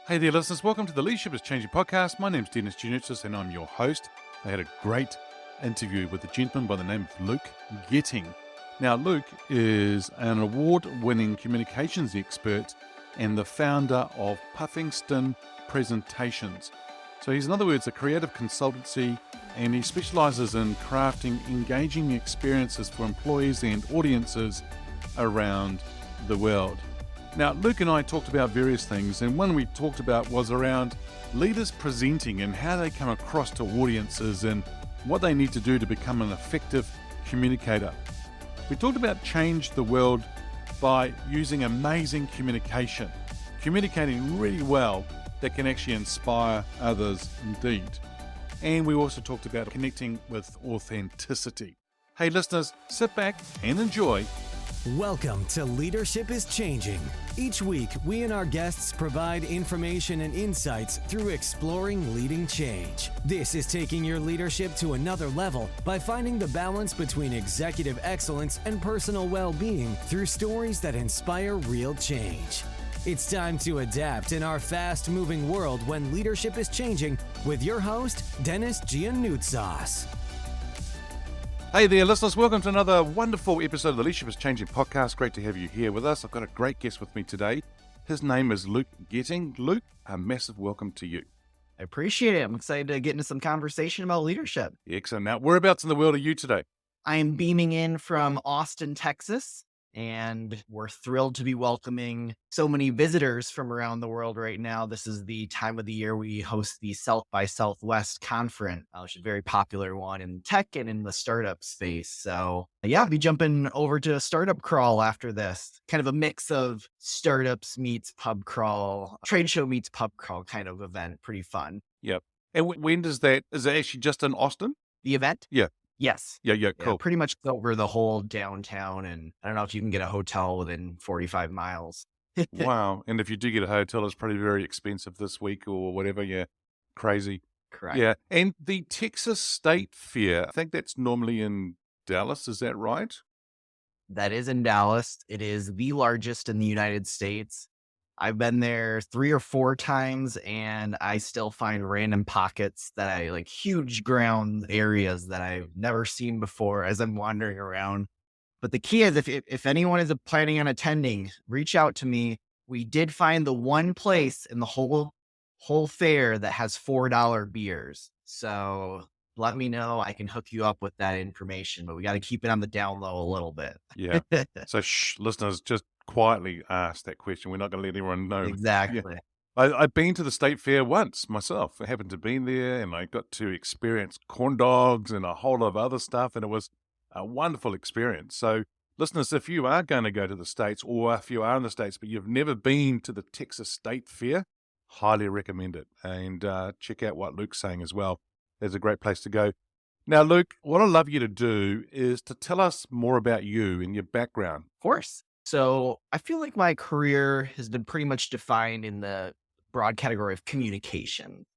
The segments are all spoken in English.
Hey there, listeners. Welcome to the Leadership is Changing podcast. My name's Denis Gianoutsos and I'm your host. I had a great interview with a gentleman by the name of Luke Goetting. Now, Luke is an award-winning communications expert and the founder of Puffington Presentations. So he's, in other words, a creative consultancy, and he specializes in crafting engaging experiences for employees and audiences around the world. Now, Luke and I talked about various things, and one we talked about was around leaders presenting and how they come across to audiences and what they need to do to become an effective communicator. We talked about change the world by using amazing communication, communicating really well that can actually inspire others indeed. And we also talked about connecting with authenticity. Hey listeners, sit back and enjoy. Welcome to Leadership is Changing. Each week, we and our guests provide information and insights through exploring leading change. This is taking your leadership to another level by finding the balance between executive excellence and personal well-being through stories that inspire real change. It's time to adapt in our fast-moving world when leadership is changing with your host, Denis Gianoutsos. Hey there, listeners. Welcome to another wonderful episode of the Leadership is Changing podcast. Great to have you here with us. I've got a great guest with me today. His name is Luke Goetting. Luke, a massive welcome to you. I appreciate it. I'm excited to get into some conversation about leadership. Excellent. Now, whereabouts in the world are you today? I am beaming in from Austin, Texas, and we're thrilled to be welcoming so many visitors from around the world right now. This is the time of the year we host the South by Southwest conference, which is a very popular one in tech and in the startup space. So yeah, I'll be jumping over to a startup crawl after this. Kind of a mix of startups meets pub crawl, trade show meets pub crawl kind of event. Pretty fun. Yep. And when does that, is it actually just in Austin? The event? Yeah. Yes. Yeah, cool. Pretty much over the whole downtown. And I don't know if you can get a hotel within 45 miles. Wow. And if you do get a hotel, it's probably very expensive this week or whatever. Yeah. Crazy. Correct. Yeah. And the Texas State Fair, I think that's normally in Dallas. Is that right? That is in Dallas. It is the largest in the United States. I've been there 3 or 4 times, and I still find random pockets that I like, huge ground areas that I've never seen before as I'm wandering around. But the key is if anyone is planning on attending, reach out to me. We did find the one place in the whole fair that has $4 beers. So let me know. I can hook you up with that information, but we got to keep it on the down low a little bit. Yeah. So listeners, just quietly ask that question. We're not going to let everyone know. Exactly. Yeah. I've been to the State Fair once myself. I happened to be there and I got to experience corn dogs and a whole lot of other stuff. And it was a wonderful experience. So listeners, if you are going to go to the States, or if you are in the States, but you've never been to the Texas State Fair, highly recommend it. And check out what Luke's saying as well. There's a great place to go. Now, Luke, what I'd love you to do is to tell us more about you and your background. Of course. So I feel like my career has been pretty much defined in the broad category of communication.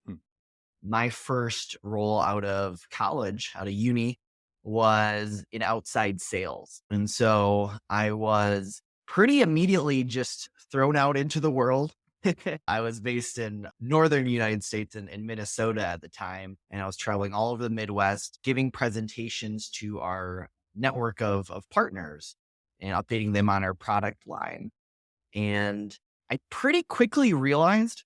My first role out of college, out of uni, was in outside sales. And so I was pretty immediately just thrown out into the world. I was based in northern United States in Minnesota at the time, and I was traveling all over the Midwest, giving presentations to our network of partners and updating them on our product line. And I pretty quickly realized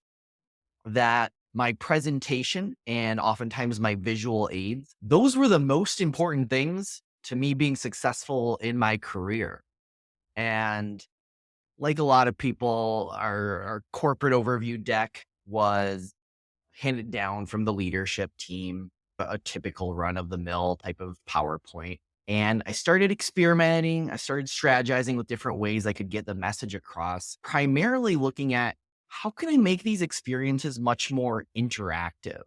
that my presentation and oftentimes my visual aids, those were the most important things to me being successful in my career. And like a lot of people, our corporate overview deck was handed down from the leadership team, a typical run-of-the-mill type of PowerPoint. And I started experimenting. I started strategizing with different ways I could get the message across, primarily looking at how can I make these experiences much more interactive?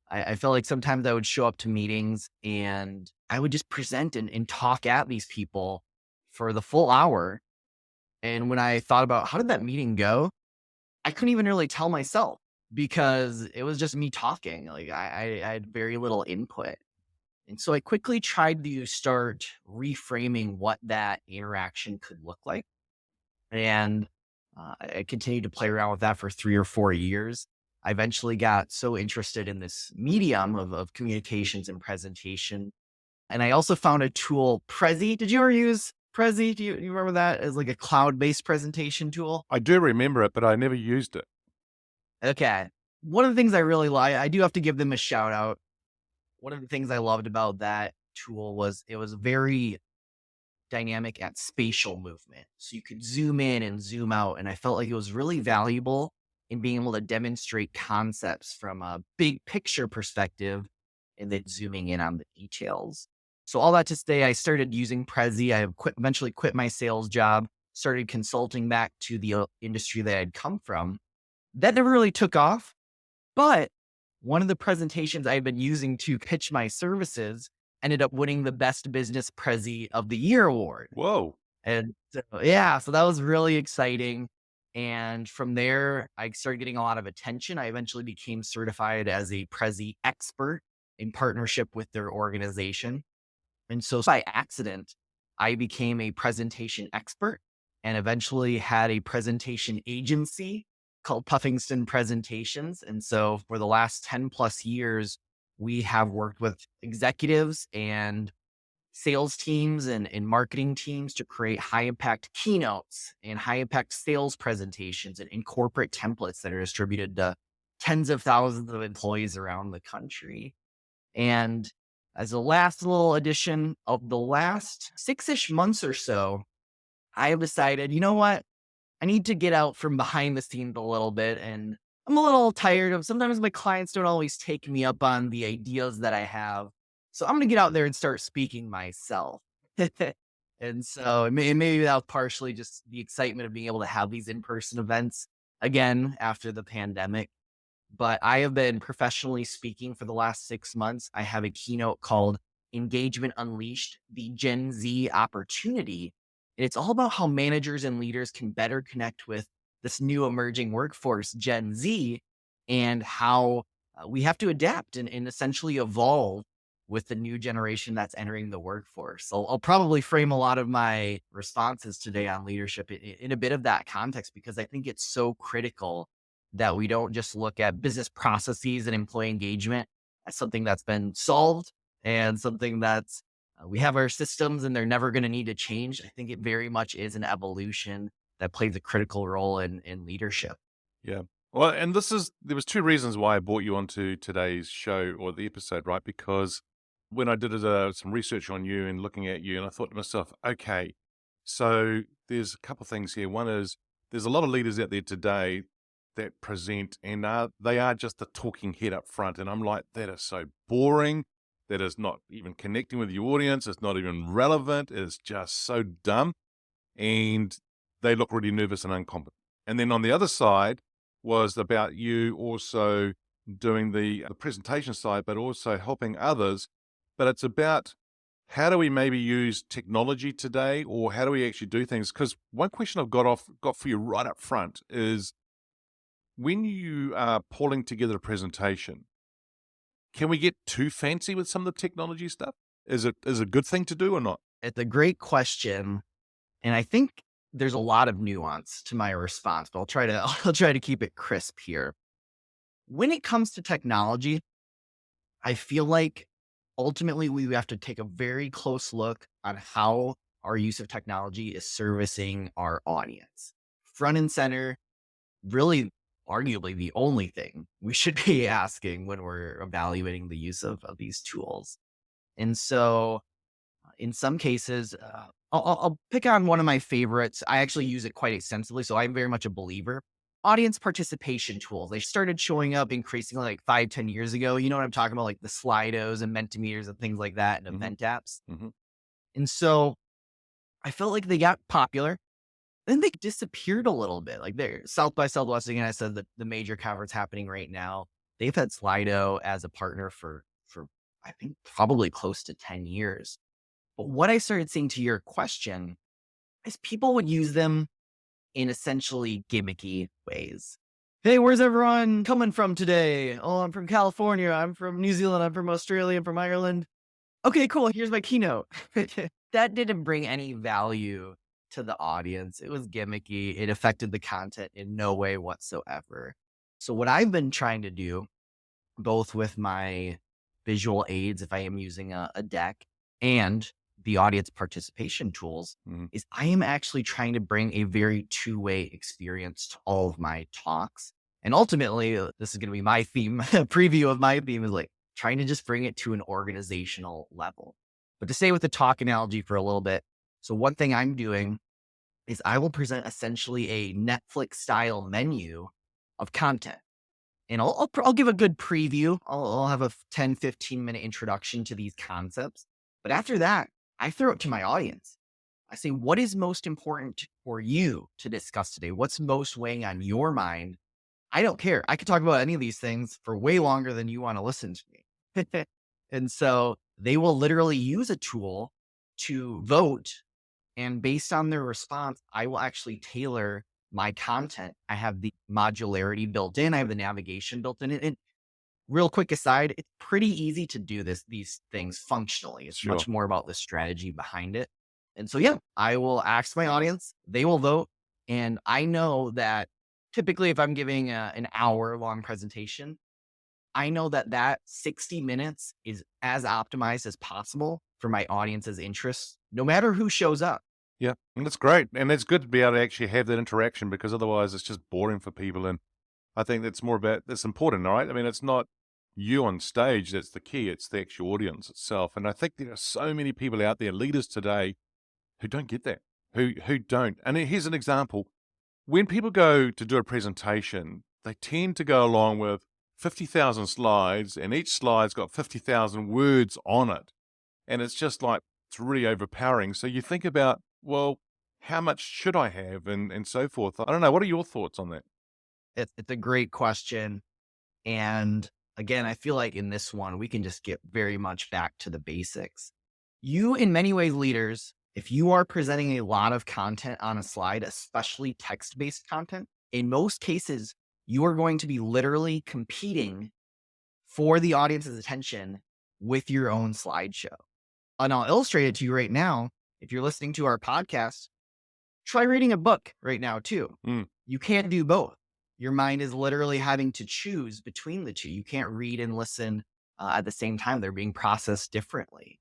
I felt like sometimes I would show up to meetings and I would just present and talk at these people for the full hour. And when I thought about how did that meeting go, I couldn't even really tell myself because it was just me talking. Like I had very little input. And so I quickly tried to start reframing what that interaction could look like. And I continued to play around with that for 3 or 4 years. I eventually got so interested in this medium of communications and presentation. And I also found a tool, Prezi. Did you ever use Prezi? Do you remember that as like a cloud-based presentation tool? I do remember it, but I never used it. Okay. One of the things I really like, I do have to give them a shout out. One of the things I loved about that tool was it was very dynamic at spatial movement. So you could zoom in and zoom out. And I felt like it was really valuable in being able to demonstrate concepts from a big picture perspective and then zooming in on the details. So all that to say, I started using Prezi. Eventually quit my sales job, started consulting back to the industry that I'd come from. That never really took off. But one of the presentations I had been using to pitch my services ended up winning the Best Business Prezi of the Year award. Whoa. And so that was really exciting. And from there, I started getting a lot of attention. I eventually became certified as a Prezi expert in partnership with their organization. And so by accident, I became a presentation expert and eventually had a presentation agency called Puffington Presentations. And so for the last 10 plus years, we have worked with executives and sales teams and marketing teams to create high impact keynotes and high impact sales presentations and corporate templates that are distributed to tens of thousands of employees around the country. And as a last little addition of the last 6-ish months or so, I have decided, you know what? I need to get out from behind the scenes a little bit. And I'm a little tired of sometimes my clients don't always take me up on the ideas that I have. So I'm going to get out there and start speaking myself. And so maybe that was partially just the excitement of being able to have these in-person events again after the pandemic. But I have been professionally speaking for the last 6 months. I have a keynote called Engagement Unleashed, the Gen Z Opportunity. And it's all about how managers and leaders can better connect with this new emerging workforce, Gen Z, and how we have to adapt and essentially evolve with the new generation that's entering the workforce. So I'll probably frame a lot of my responses today on leadership in a bit of that context, because I think it's so critical that we don't just look at business processes and employee engagement as something that's been solved and something that's we have our systems and they're never going to need to change. I think it very much is an evolution that plays a critical role in leadership. Yeah. Well, and there was two reasons why I brought you onto today's show or the episode, right? Because when I did some research on you and looking at you, and I thought to myself, okay, so there's a couple of things here. One is there's a lot of leaders out there today that present and they are just the talking head up front. And I'm like, that is so boring. That is not even connecting with the audience. It's not even relevant. It's just so dumb. And they look really nervous and incompetent. And then on the other side was about you also doing the presentation side, but also helping others. But it's about how do we maybe use technology today, or how do we actually do things? Because one question I've got for you right up front is, when you are pulling together a presentation, can we get too fancy with some of the technology stuff? Is it a good thing to do or not? It's a great question. And I think there's a lot of nuance to my response, but I'll try to keep it crisp here. When it comes to technology, I feel like ultimately we have to take a very close look on how our use of technology is servicing our audience. Front and center, really arguably the only thing we should be asking when we're evaluating the use of these tools. And so in some cases, I'll pick on one of my favorites. I actually use it quite extensively, so I'm very much a believer. Audience participation tools. They started showing up increasingly like 5-10 years ago. You know what I'm talking about? Like the Slidos and Mentimeters and things like that, and event apps. Mm-hmm. And so I felt like they got popular. Then they disappeared a little bit. Like they're South by Southwest, again, I said that the major conference happening right now, they've had Slido as a partner for I think probably close to 10 years. But what I started seeing, to your question, is people would use them in essentially gimmicky ways. Hey, where's everyone coming from today? Oh, I'm from California. I'm from New Zealand. I'm from Australia. I'm from Ireland. Okay, cool. Here's my keynote. That didn't bring any value to the audience. It was gimmicky. It affected the content in no way whatsoever. So what I've been trying to do, both with my visual aids, if I am using a deck, and the audience participation tools, Mhm. is I am actually trying to bring a very two-way experience to all of my talks. And ultimately, this is going to be my theme, a preview of my theme is like trying to just bring it to an organizational level. But to stay with the talk analogy for a little bit, so one thing I'm doing is I will present essentially a Netflix style menu of content. And I'll give a good preview. I'll have a 10, 15-minute introduction to these concepts. But after that, I throw it to my audience. I say, what is most important for you to discuss today? What's most weighing on your mind? I don't care. I could talk about any of these things for way longer than you want to listen to me. And so they will literally use a tool to vote. And based on their response, I will actually tailor my content. I have the modularity built in. I have the navigation built in. And real quick aside, it's pretty easy to do these things functionally. It's Sure. much more about the strategy behind it. And so, yeah, I will ask my audience, they will vote. And I know that typically if I'm giving an hour long presentation, I know that 60 minutes is as optimized as possible for my audience's interests, no matter who shows up. Yeah, and that's great. And it's good to be able to actually have that interaction because otherwise it's just boring for people. And I think that's more about, that's important, all right? I mean, it's not you on stage that's the key, it's the actual audience itself. And I think there are so many people out there, leaders today, who don't get that, who don't. And here's an example. When people go to do a presentation, they tend to go along with 50,000 slides, and each slide's got 50,000 words on it. And it's just like, it's really overpowering. So you think about, well, how much should I have and so forth. I don't know. What are your thoughts on that? It's a great question. And again, I feel like in this one, we can just get very much back to the basics. You, in many ways, leaders, if you are presenting a lot of content on a slide, especially text-based content, in most cases, you are going to be literally competing for the audience's attention with your own slideshow. And I'll illustrate it to you right now. If you're listening to our podcast, try reading a book right now too. Mm. You can't do both. Your mind is literally having to choose between the two. You can't read and listen at the same time. They're being processed differently.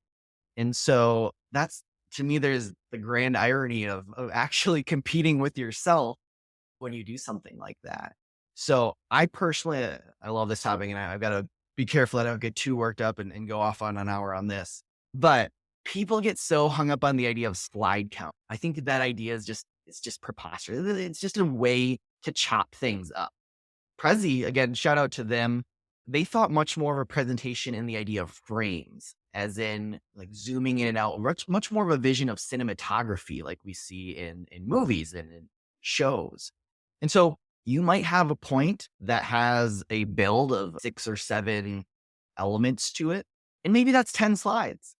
And so that's, to me, there's the grand irony of actually competing with yourself when you do something like that. So I personally, I love this topic, and I've got to be careful that I don't get too worked up and go off on an hour on this. But people get so hung up on the idea of slide count. I think that idea is it's just preposterous. It's just a way to chop things up. Prezi, again, shout out to them. They thought much more of a presentation in the idea of frames, as in like zooming in and out, much more of a vision of cinematography like we see in movies and in shows. And so you might have a point that has a build of 6 or 7 elements to it, and maybe that's 10 slides.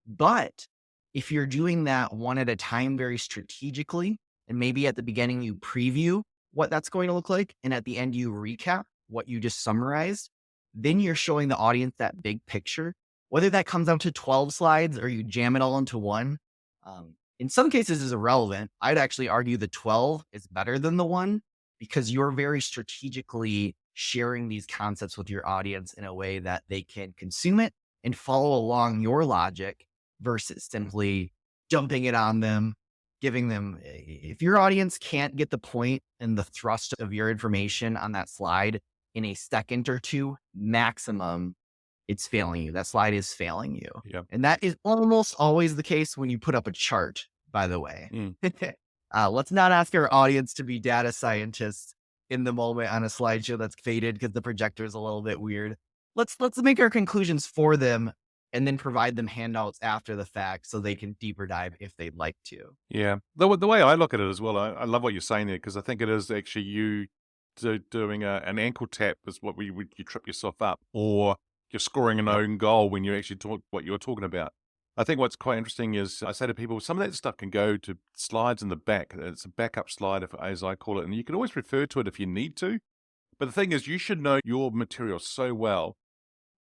But if you're doing that one at a time very strategically, and maybe at the beginning you preview what that's going to look like, and at the end you recap what you just summarized, then you're showing the audience that big picture, whether that comes out to 12 slides or you jam it all into one. In some cases is irrelevant. I'd actually argue the 12 is better than the one because you're very strategically sharing these concepts with your audience in a way that they can consume it and follow along your logic versus simply dumping it on them, giving them, if your audience can't get the point and the thrust of your information on that slide in a second or two, maximum, it's failing you. That slide is failing you. Yeah. And that is almost always the case when you put up a chart, by the way. Let's not ask our audience to be data scientists in the moment on a slideshow that's faded because the projector is a little bit weird. Let's make our conclusions for them and then provide them handouts after the fact so they can deeper dive if they'd like to. Yeah. The way I look at it as well, I love what you're saying there because I think it is actually you doing an ankle tap is what you trip yourself up, or you're scoring an own goal when you actually talk what you're talking about. I think what's quite interesting is I say to people, some of that stuff can go to slides in the back. It's a backup slide, as I call it, and you can always refer to it if you need to. But the thing is, you should know your material so well.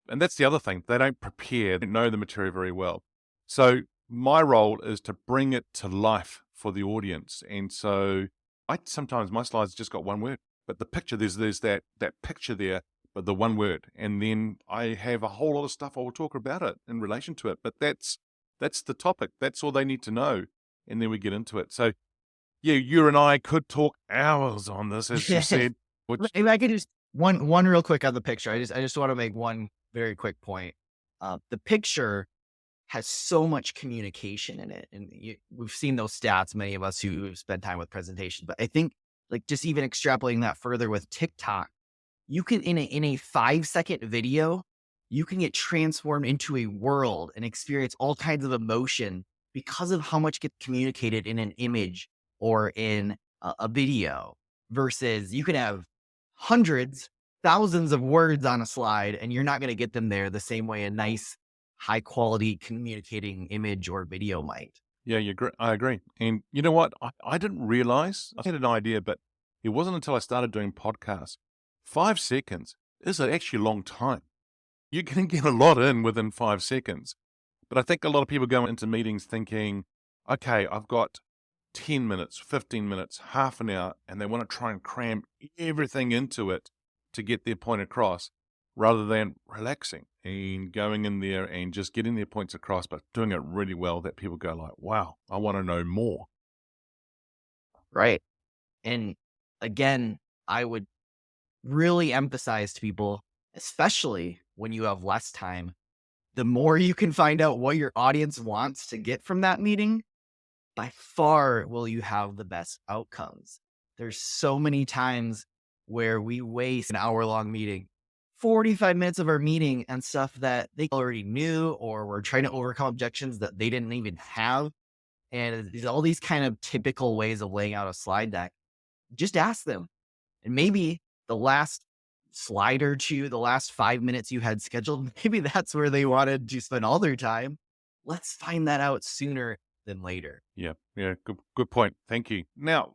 And that's the other thing. They don't prepare, they don't know the material very well. So my role is to bring it to life for the audience. And so sometimes my slides just got one word, but the picture, there's that picture there, but the one word. And then I have a whole lot of stuff I will talk about it in relation to it. But that's the topic. That's all they need to know. And then we get into it. So yeah, you and I could talk hours on this, as you said, which If I could just one real quick on the picture. I just want to make one very quick point. The picture has so much communication in it, and we've seen those stats. Many of us who spend time with presentations, but I think like just even extrapolating that further with TikTok, you can in a 5-second video, you can get transformed into a world and experience all kinds of emotion because of how much gets communicated in an image or in a video versus you can have hundreds, thousands of words on a slide and you're not going to get them there the same way a nice, high quality communicating image or video might. yeah, I agree. And you know what? I didn't realize, I had an idea, but it wasn't until I started doing podcasts. 5 seconds is actually a long time. You can get a lot in within 5 seconds. But I think a lot of people go into meetings thinking, okay, I've got 10 minutes, 15 minutes, half an hour, and they want to try and cram everything into it to get their point across rather than relaxing and going in there and just getting their points across, but doing it really well that people go like, wow, I want to know more. Right. And again, I would really emphasize to people, especially when you have less time, the more you can find out what your audience wants to get from that meeting, by far will you have the best outcomes. There's so many times where we waste an hour-long meeting, 45 minutes of our meeting and stuff that they already knew, or we're trying to overcome objections that they didn't even have. And there's all these kind of typical ways of laying out a slide deck. Just ask them. And maybe the last slide or two, the last 5 minutes you had scheduled, maybe that's where they wanted to spend all their time. Let's find that out sooner than later. Yeah, good point. Thank you. Now,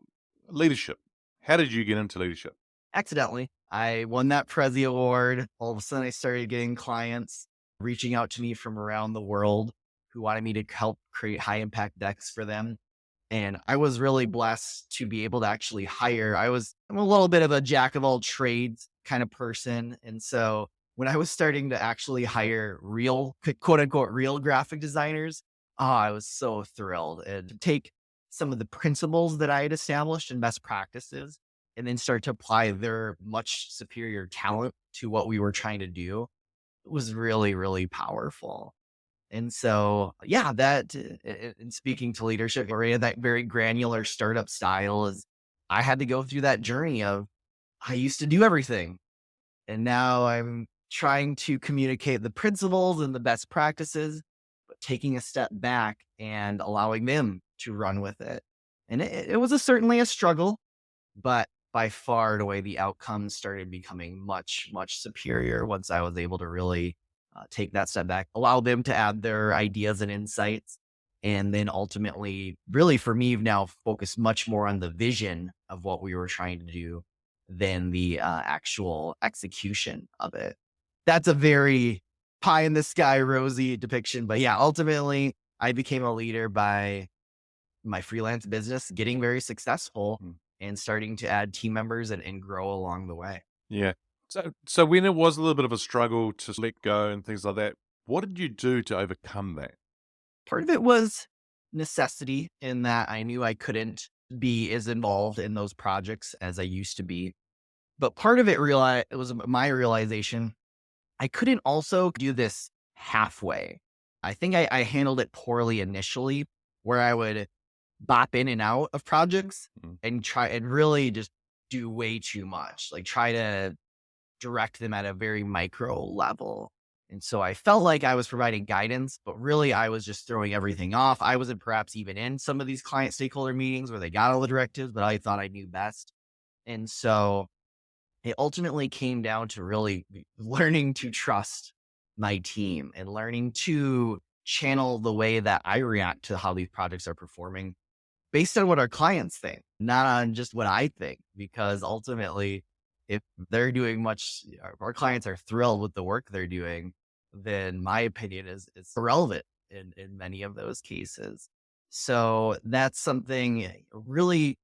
leadership. How did you get into leadership? Accidentally, I won that Prezi award. All of a sudden, I started getting clients reaching out to me from around the world who wanted me to help create high impact decks for them. And I was really blessed to be able to actually hire. I'm a little bit of a jack of all trades kind of person. And so when I was starting to actually hire real, quote unquote, real graphic designers, I was so thrilled. And to take some of the principles that I had established and best practices and then start to apply their much superior talent to what we were trying to do, it was really, really powerful. And so, yeah, that, in speaking to leadership, or that very granular startup style is, I had to go through that journey of, I used to do everything. And now I'm trying to communicate the principles and the best practices, but taking a step back and allowing them to run with it. And it was certainly a struggle, but by far and away, the outcomes started becoming much, much superior once I was able to really take that step back, allow them to add their ideas and insights. And then ultimately, really for me, now focus much more on the vision of what we were trying to do than the actual execution of it. That's a very pie in the sky, rosy depiction. But yeah, ultimately, I became a leader by my freelance business getting very successful and starting to add team members and grow along the way. Yeah. So when it was a little bit of a struggle to let go and things like that, what did you do to overcome that? Part of it was necessity in that I knew I couldn't be as involved in those projects as I used to be. But part of it was my realization I couldn't also do this halfway. I think I handled it poorly initially, where I would bop in and out of projects and try and really just do way too much, like try to direct them at a very micro level. And so I felt like I was providing guidance, but really I was just throwing everything off. I wasn't perhaps even in some of these client stakeholder meetings where they got all the directives, but I thought I knew best. And so it ultimately came down to really learning to trust my team and learning to channel the way that I react to how these projects are performing based on what our clients think, not on just what I think, because ultimately, if they're doing much, our clients are thrilled with the work they're doing, then my opinion is irrelevant. in many of those cases. So that's something really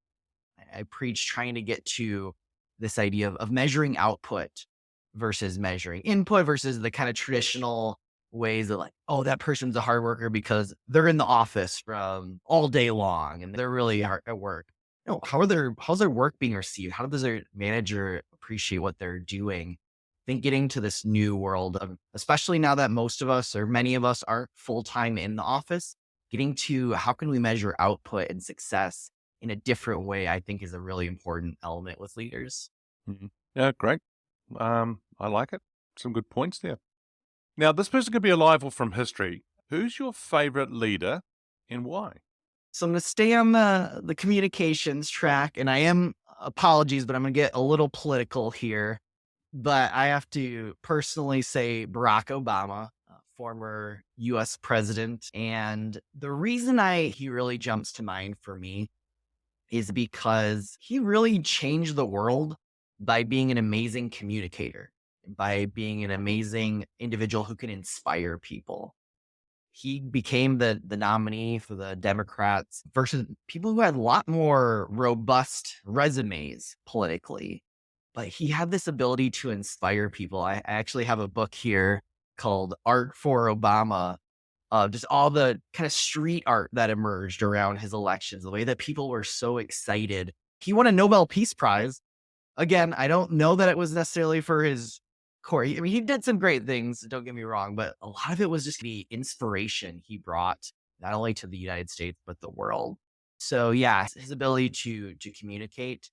I preach, trying to get to this idea of measuring output versus measuring input versus the kind of traditional ways of like, oh, that person's a hard worker because they're in the office from all day long and they're really hard at work. No, how's their work being received? How does their manager appreciate what they're doing? I think getting to this new world of, especially now that most of us or many of us aren't full time in the office, getting to how can we measure output and success in a different way, I think is a really important element with leaders. Mhm. Yeah, great. I like it. Some good points there. Now, this person could be alive or from history. Who's your favorite leader and why? So I'm going to stay on the communications track, and I am apologies, but I'm going to get a little political here. But I have to personally say Barack Obama, former U.S. president, and the reason he really jumps to mind for me is because he really changed the world by being an amazing communicator, by being an amazing individual who can inspire people. He became the nominee for the Democrats versus people who had a lot more robust resumes politically. But he had this ability to inspire people. I actually have a book here called Art for Obama, just all the kind of street art that emerged around his elections, the way that people were so excited. He won a Nobel Peace Prize. Again, I don't know that it was necessarily for his core. I mean, he did some great things, don't get me wrong, but a lot of it was just the inspiration he brought, not only to the United States, but the world. So yeah, his ability to communicate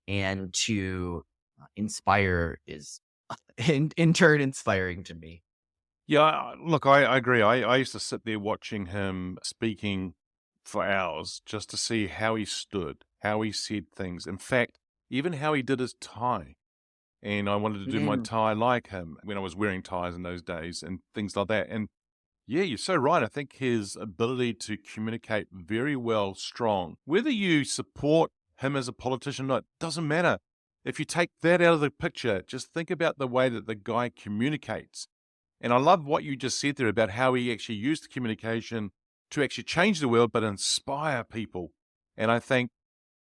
and to inspire is in turn inspiring to me. Yeah, look, I agree. I used to sit there watching him speaking for hours just to see how he stood, how he said things. In fact, even how he did his tie. And I wanted to do my Mm. tie like him when I was wearing ties in those days and things like that. And yeah, you're so right. I think his ability to communicate very well, strong. Whether you support him as a politician or not, doesn't matter. If you take that out of the picture, just think about the way that the guy communicates. And I love what you just said there about how he actually used the communication to actually change the world, but inspire people. And I think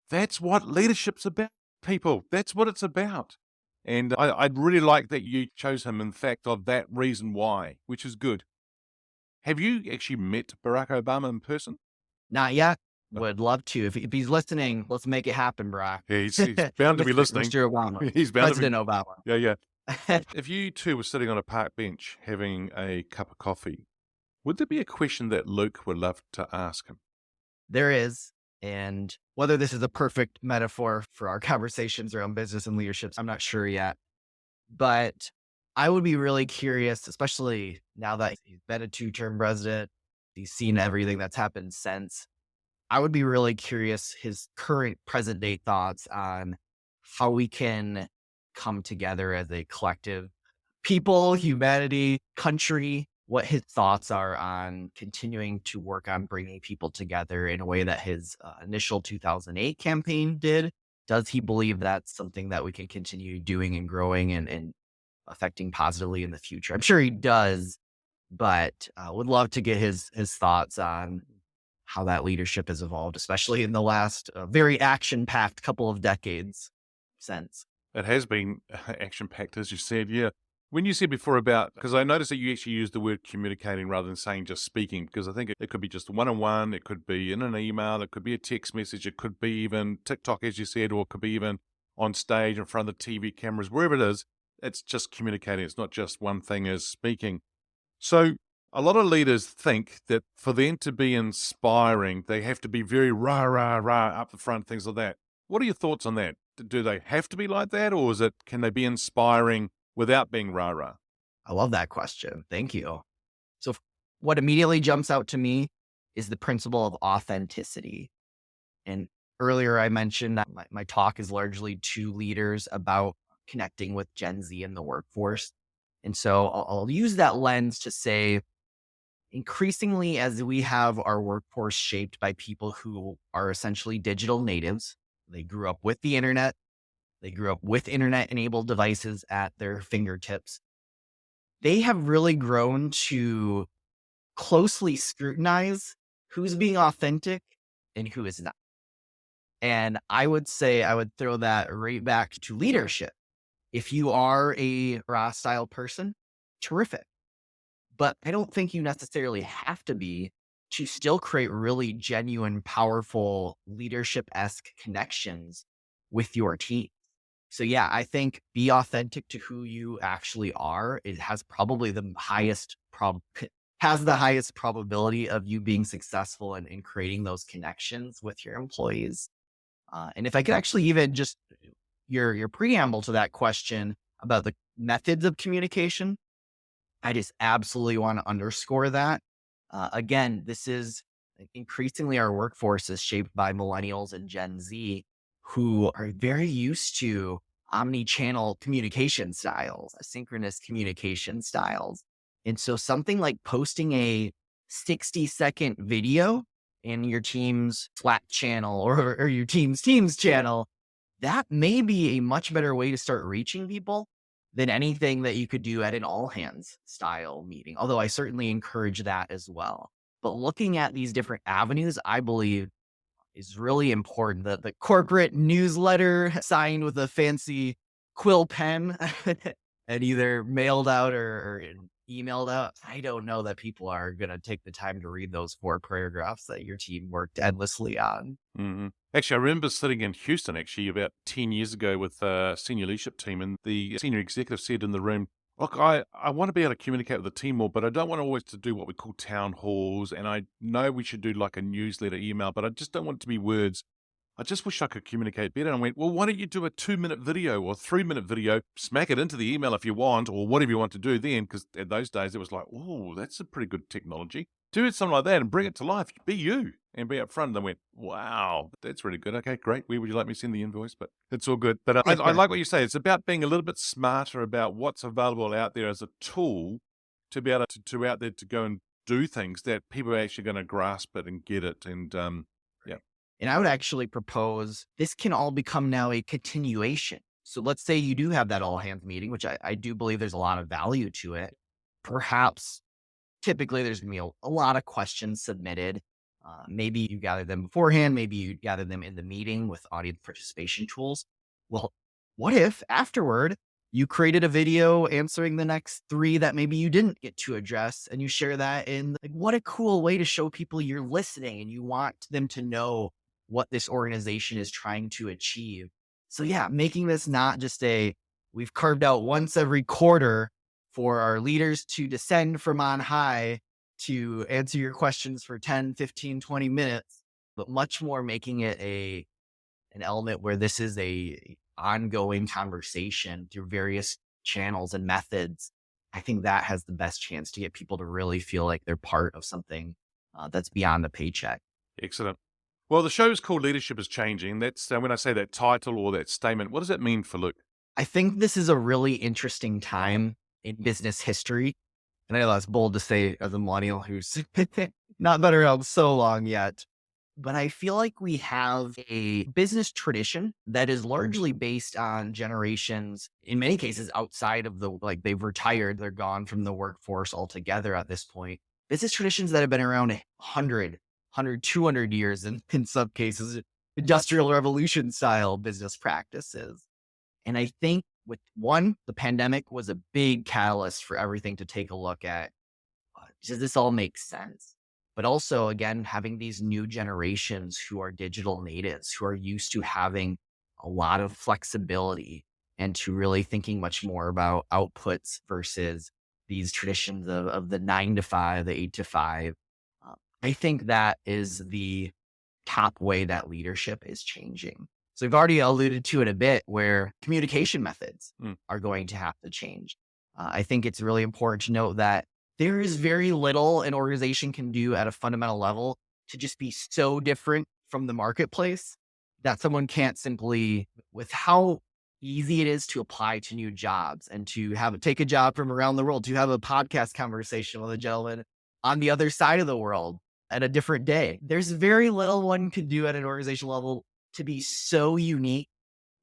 that's what leadership's about, people. That's what it's about. And I'd really like that you chose him, in fact, of that reason why, which is good. Have you actually met Barack Obama in person? Not yet. Oh, Would love to. If he's listening, let's make it happen, Barack. yeah, he's bound to be listening. Mr. Obama, He's bound to be. President Obama. Yeah, yeah. If you two were sitting on a park bench having a cup of coffee, would there be a question that Luke would love to ask him? There is. And whether this is a perfect metaphor for our conversations around business and leadership, I'm not sure yet. But I would be really curious, especially now that he's been a two-term president, he's seen everything that's happened since. I would be really curious his current present day thoughts on how we can come together as a collective people, humanity, country, what his thoughts are on continuing to work on bringing people together in a way that his initial 2008 campaign did. Does he believe that's something that we can continue doing and growing and affecting positively in the future? I'm sure he does, but would love to get his thoughts on how that leadership has evolved, especially in the last very action-packed couple of decades since. It has been action-packed, as you said, yeah. When you said before about, because I noticed that you actually used the word communicating rather than saying just speaking, because I think it could be just one-on-one, it could be in an email, it could be a text message, it could be even TikTok, as you said, or it could be even on stage in front of the TV cameras, wherever it is, it's just communicating. It's not just one thing as speaking. So a lot of leaders think that for them to be inspiring, they have to be very rah, rah, rah up the front, things like that. What are your thoughts on that? Do they have to be like that, or can they be inspiring without being rah, rah? I love that question. Thank you. So what immediately jumps out to me is the principle of authenticity. And earlier I mentioned that my talk is largely to leaders about connecting with Gen Z in the workforce. And so I'll use that lens to say, increasingly, as we have our workforce shaped by people who are essentially digital natives, they grew up with the internet, they grew up with internet enabled devices at their fingertips. They have really grown to closely scrutinize who's being authentic and who is not. And I would say I would throw that right back to leadership. If you are a raw style person, terrific. But I don't think you necessarily have to be to still create really genuine, powerful leadership-esque connections with your team. So yeah, I think be authentic to who you actually are. It has probably the highest has the highest probability of you being successful in creating those connections with your employees. And if I could actually even just your preamble to that question about the methods of communication, I just absolutely want to underscore that. Again, this is increasingly our workforce is shaped by millennials and Gen Z who are very used to omni-channel communication styles, asynchronous communication styles. And so something like posting a 60-second video in your team's Slack channel or your team's channel, that may be a much better way to start reaching people than anything that you could do at an all hands style meeting. Although I certainly encourage that as well. But looking at these different avenues, I believe is really important. The corporate newsletter signed with a fancy quill pen and either mailed out or emailed out. I don't know that people are going to take the time to read those 4 paragraphs that your team worked endlessly on. Mm-hmm. Actually, I remember sitting in Houston actually about 10 years ago with a senior leadership team, and the senior executive said in the room, look, I want to be able to communicate with the team more, but I don't want always to do what we call town halls. And I know we should do like a newsletter email, but I just don't want it to be words. I just wish I could communicate better. And I went, well, why don't you do a 2-minute video or 3-minute video, smack it into the email if you want, or whatever you want to do then, because in those days it was like, oh, that's a pretty good technology. Do it something like that and bring it to life. Be you and be up front. And they went, wow, that's really good. Okay, great. Where would you like me to send the invoice? But it's all good. But I like what you say. It's about being a little bit smarter about what's available out there as a tool to be able to out there to go and do things that people are actually going to grasp it and get it. And yeah. And I would actually propose this can all become now a continuation. So let's say you do have that all hands meeting, which I do believe there's a lot of value to it. Perhaps typically there's going to be a lot of questions submitted. Maybe you gather them beforehand. Maybe you gather them in the meeting with audience participation tools. Well, what if afterward you created a video answering the next 3 that maybe you didn't get to address and you share that in? Like, what a cool way to show people you're listening and you want them to know what this organization is trying to achieve. So yeah, making this not just we've carved out once every quarter for our leaders to descend from on high to answer your questions for 10, 15, 20 minutes, but much more making it an element where this is a ongoing conversation through various channels and methods. I think that has the best chance to get people to really feel like they're part of something that's beyond the paycheck. Excellent. Well, the show is called Leadership is Changing. That's when I say that title or that statement, what does that mean for Luke? I think this is a really interesting time in business history. And I know that's bold to say as a millennial who's not been around so long yet. But I feel like we have a business tradition that is largely based on generations, in many cases outside of like they've retired, they're gone from the workforce altogether at this point. Business traditions that have been around 100, 200 years, and in some cases, industrial revolution style business practices. And I think with the pandemic was a big catalyst for everything to take a look at. Does this all make sense? But also, again, having these new generations who are digital natives, who are used to having a lot of flexibility and to really thinking much more about outputs versus these traditions of the 9 to 5, the 8 to 5. I think that is the top way that leadership is changing. So we've already alluded to it a bit where communication methods are going to have to change. I think it's really important to note that there is very little an organization can do at a fundamental level to just be so different from the marketplace that someone can't simply, with how easy it is to apply to new jobs and to take a job from around the world, to have a podcast conversation with a gentleman on the other side of the world at a different day. There's very little one can do at an organizational level to be so unique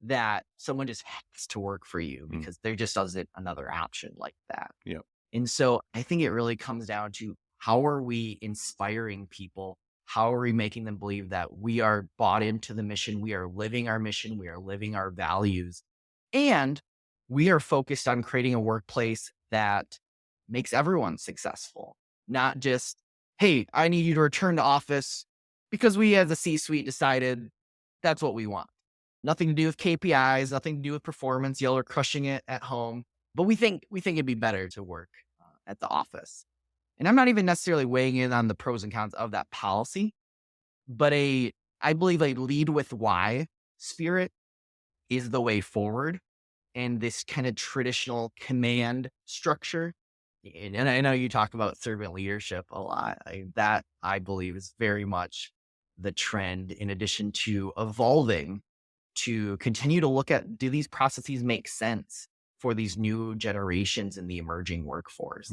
that someone just has to work for you because there just isn't another option like that. Yeah. And so I think it really comes down to How are we inspiring people? How are we making them believe that we are bought into the mission? We are living our mission. We are living our values. And we are focused on creating a workplace that makes everyone successful, not just, hey, I need you to return to office because we as a C suite decided that's what we want. Nothing to do with KPIs, nothing to do with performance. Y'all are crushing it at home, but we think it'd be better to work at the office. And I'm not even necessarily weighing in on the pros and cons of that policy, but I believe a lead with why spirit is the way forward. And this kind of traditional command structure. And I know you talk about servant leadership a lot. That I believe is very much the trend, in addition to evolving to continue to look at, do these processes make sense for these new generations in the emerging workforce?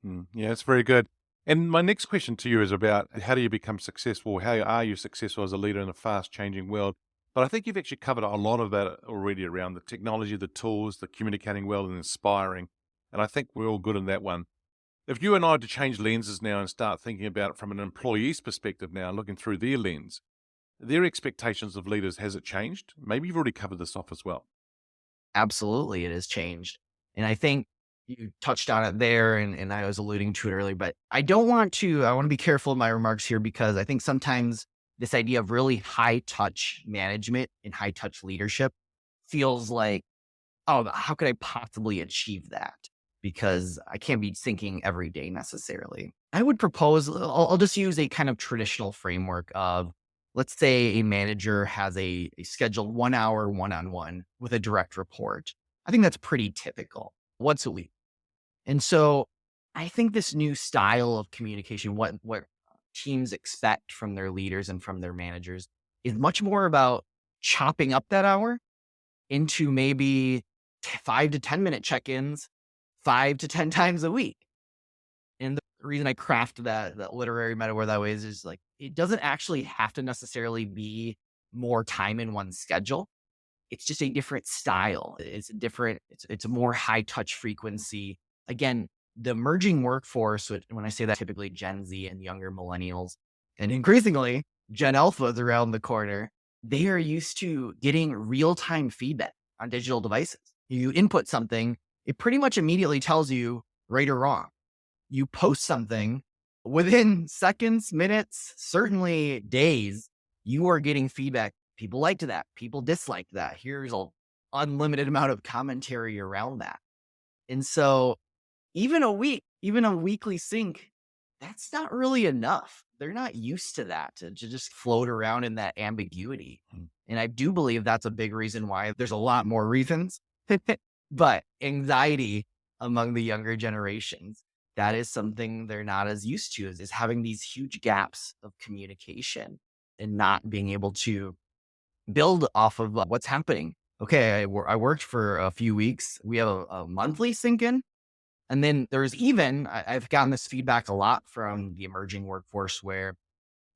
Yeah, it's very good. And my next question to you is about how do you become successful? How are you successful as a leader in a fast changing world? But I think you've actually covered a lot of that already around the technology, the tools, the communicating well and inspiring. And I think we're all good in that one. If you and I had to change lenses now and start thinking about it from an employee's perspective now, looking through their lens, their expectations of leaders, has it changed? Maybe you've already covered this off as well. Absolutely, it has changed. And I think you touched on it there, and I was alluding to it earlier, but I want to be careful in my remarks here, because I think sometimes this idea of really high touch management and high touch leadership feels like, oh, how could I possibly achieve that? Because I can't be thinking every day necessarily. I would propose, I'll just use a kind of traditional framework of, let's say a manager has a scheduled 1 hour one-on-one with a direct report. I think that's pretty typical once a week. And so I think this new style of communication, what teams expect from their leaders and from their managers, is much more about chopping up that hour into maybe 5 to 10 minute check-ins 5 to 10 times a week. And the reason I craft that literary metaphor that way is like, it doesn't actually have to necessarily be more time in one schedule. It's just a different style. It's a more high touch frequency. Again, the emerging workforce, when I say that, typically Gen Z and younger millennials, and increasingly Gen Alphas around the corner, they are used to getting real time feedback on digital devices. You input something, it pretty much immediately tells you right or wrong. You post something, within seconds, minutes, certainly days, you are getting feedback. People liked that. People disliked that. Here's an unlimited amount of commentary around that. And so even a weekly sync, that's not really enough. They're not used to that, to just float around in that ambiguity. And I do believe that's a big reason why there's a lot more reasons, but anxiety among the younger generations, that is something they're not as used to, is having these huge gaps of communication and not being able to build off of what's happening. Okay, I worked for a few weeks. We have a monthly sync in. And then there's even, I've gotten this feedback a lot from the emerging workforce, where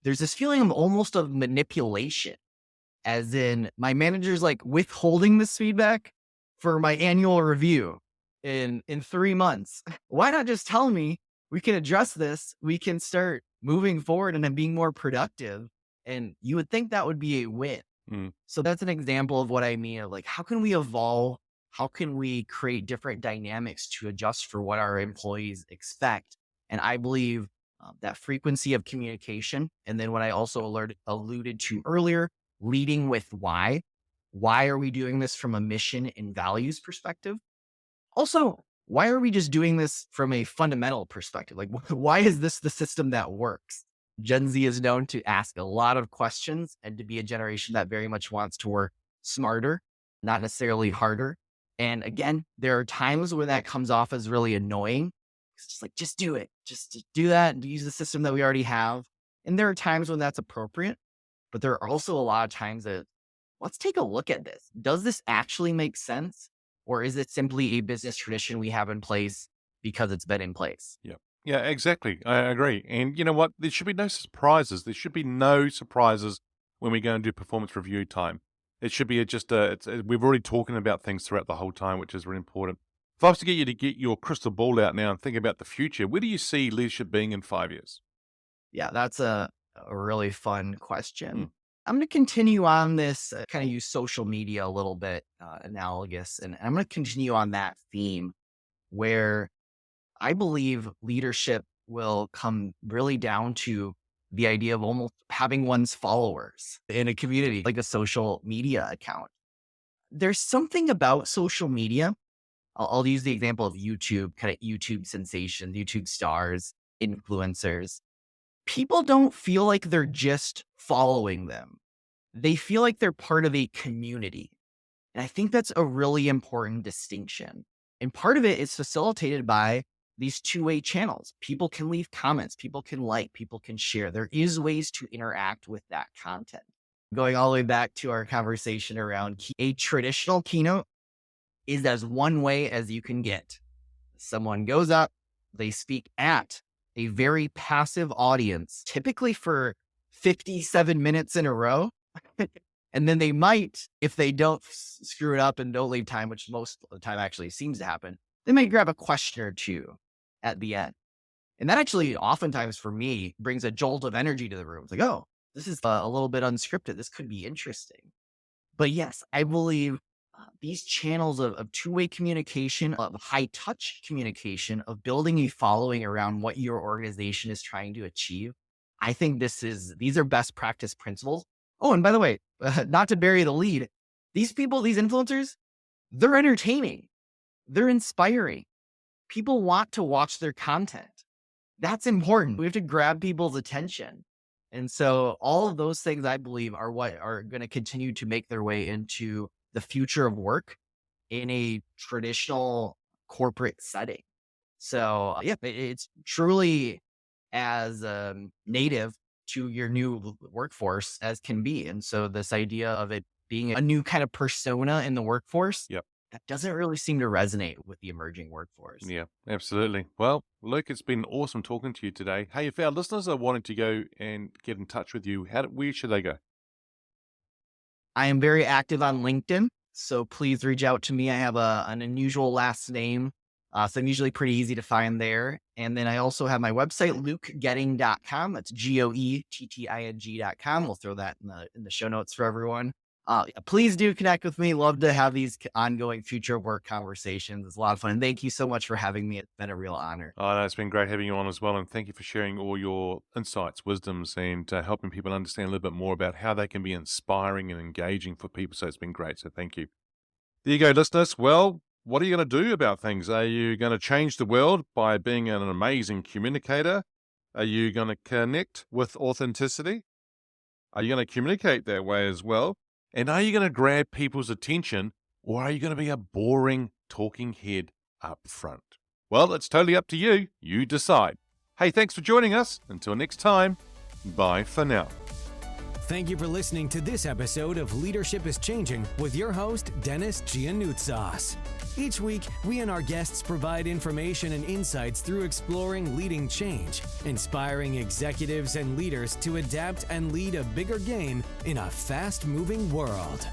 there's this feeling of almost of manipulation, as in my manager's like withholding this feedback for my annual review in 3 months. Why not just tell me we can address this? We can start moving forward and then being more productive. And you would think that would be a win. So that's an example of what I mean of like, how can we evolve? How can we create different dynamics to adjust for what our employees expect? And I believe that frequency of communication, and then what I also alluded to earlier, leading with why. Why are we doing this from a mission and values perspective? Also, why are we just doing this from a fundamental perspective? Like, why is this the system that works? Gen Z is known to ask a lot of questions and to be a generation that very much wants to work smarter, not necessarily harder. And again, there are times when that comes off as really annoying. It's just like, just do it. Just do that and use the system that we already have. And there are times when that's appropriate, but there are also a lot of times that, let's take a look at this. Does this actually make sense? Or is it simply a business tradition we have in place because it's been in place? Yeah. Yeah, exactly. I agree. And you know what? There should be no surprises. There should be no surprises when we go and do performance review time. It should be we've already talking about things throughout the whole time, which is really important. If I was to get you to get your crystal ball out now and think about the future, where do you see leadership being in 5 years? Yeah, that's a really fun question. Hmm. I'm going to continue on this, kind of use social media a little bit analogous, and I'm going to continue on that theme where I believe leadership will come really down to the idea of almost having one's followers in a community, like a social media account. There's something about social media. I'll use the example of YouTube, kind of YouTube sensations, YouTube stars, influencers. People don't feel like they're just following them. They feel like they're part of a community. And I think that's a really important distinction. And part of it is facilitated by these two-way channels. People can leave comments, people can like, people can share. There is ways to interact with that content. Going all the way back to our conversation around a traditional keynote is as one way as you can get. Someone goes up, they speak at a very passive audience, typically for 57 minutes in a row. And then they might, if they don't screw it up and don't leave time, which most of the time actually seems to happen, they might grab a question or two at the end. And that actually oftentimes for me brings a jolt of energy to the room. It's like, oh, this is a little bit unscripted. This could be interesting. But yes, I believe these channels of two-way communication, of high-touch communication, of building a following around what your organization is trying to achieve, I think these are best practice principles. Oh, and by the way, not to bury the lead, these people, these influencers, they're entertaining. They're inspiring. People want to watch their content. That's important. We have to grab people's attention. And so all of those things, I believe, are what are going to continue to make their way into the future of work in a traditional corporate setting. So yeah, it's truly as native to your new workforce as can be. And so this idea of it being a new kind of persona in the workforce, Yep. that doesn't really seem to resonate with the emerging workforce. Yeah, absolutely. Well, Luke, it's been awesome talking to you today. Hey, if our listeners are wanting to go and get in touch with you, where should they go? I am very active on LinkedIn, so please reach out to me. I have an unusual last name, so I'm usually pretty easy to find there. And then I also have my website, lukegoetting.com. That's GOETTING.com. We'll throw that in the show notes for everyone. Please do connect with me. Love to have these ongoing future work conversations. It's a lot of fun. And thank you so much for having me. It's been a real honor. Oh, no, it's been great having you on as well. And thank you for sharing all your insights, wisdoms, and helping people understand a little bit more about how they can be inspiring and engaging for people. So it's been great. So thank you. There you go, listeners. Well, what are you going to do about things? Are you going to change the world by being an amazing communicator? Are you going to connect with authenticity? Are you going to communicate that way as well? And are you going to grab people's attention, or are you going to be a boring talking head up front? Well, it's totally up to you. You decide. Hey, thanks for joining us. Until next time, bye for now. Thank you for listening to this episode of Leadership is Changing with your host, Denis Gianoutsos. Each week, we and our guests provide information and insights through exploring leading change, inspiring executives and leaders to adapt and lead a bigger game in a fast-moving world.